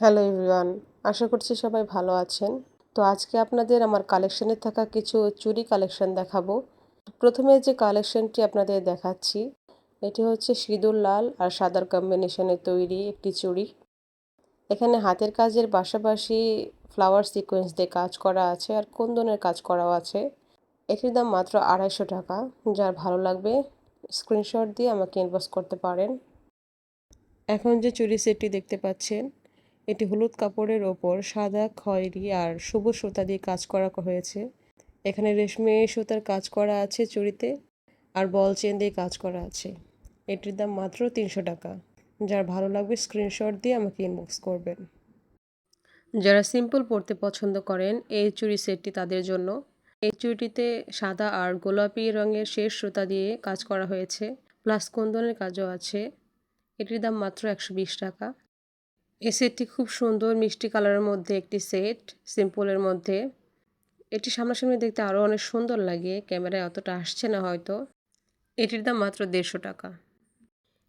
Hello everyone, আশা করছি সবাই ভালো আছেন। তো আজকে আপনাদের আমার কালেকশনে থাকা কিছু চুড়ি কালেকশন দেখাবো। প্রথমে যে কালেকশনটি আপনাদের দেখাচ্ছি, এটি হচ্ছে সিঁদুর লাল আর সাদার কম্বিনেশনে তৈরি একটি চুড়ি। এখানে হাতের কাজের পাশাপাশি ফ্লাওয়ার সিকোয়েন্স দিয়ে কাজ করা আছে আর কুন্দনের কাজ করাও আছে। এটির দাম মাত্র 250 টাকা। যার ভালো লাগবে স্ক্রিনশট দিয়ে আমাকে ইনবক্স করতে পারেন। এখন যে চুড়ি সেটটি দেখতে পাচ্ছেন, এটি হলুদ কাপড়ের ওপর সাদা খয়েরি আর সবুজ সুতা দিয়ে কাজ করা হয়েছে। এখানে রেশমি সুতার কাজ করা আছে চুড়িতে, আর বল চেন দিয়ে কাজ করা আছে। এটির দাম মাত্র 300 টাকা। যার ভালো লাগবে স্ক্রিনশট দিয়ে আমাকে ইনবক্স করবেন। যারা সিম্পল পরতে পছন্দ করেন, এই চুড়ি সেটটি তাদের জন্য। এই চুড়িটিতে সাদা আর গোলাপি রঙের শেষ সুতা দিয়ে কাজ করা হয়েছে, প্লাস কুন্দনের কাজও আছে। এটির দাম মাত্র 120 টাকা। এই সেটটি খুব সুন্দর মিষ্টি কালারের মধ্যে একটি সেট, সিম্পলের মধ্যে। এটি সামনাসামনি দেখতে আরও অনেক সুন্দর লাগে, ক্যামেরায় অতটা আসছে না হয়তো। এটির দাম মাত্র 150 টাকা।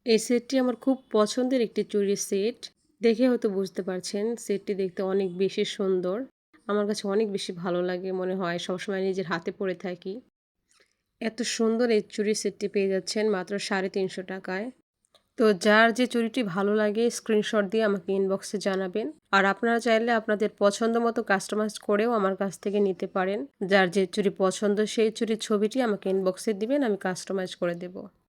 এই সেটটি আমার খুব পছন্দের একটি চুড়ির সেট। দেখে হয়তো বুঝতে পারছেন সেটটি দেখতে অনেক বেশি সুন্দর। আমার কাছে অনেক বেশি ভালো লাগে, মনে হয় সবসময় নিজের হাতে পরে থাকি। এত সুন্দর এই চুড়ির সেটটি পেয়ে যাচ্ছেন মাত্র 350 টাকায়। তো যার যে চুড়িটি ভালো লাগে স্ক্রিনশট দিয়ে আমাকে ইনবক্সে জানাবেন। আর আপনারা চাইলে আপনাদের পছন্দ মতো কাস্টমাইজ করেও আমার কাছ থেকে নিতে পারেন। যার যে চুড়ি পছন্দ সেই চুড়ির ছবিটি আমাকে ইনবক্সে দিবেন, আমি কাস্টমাইজ করে দেব।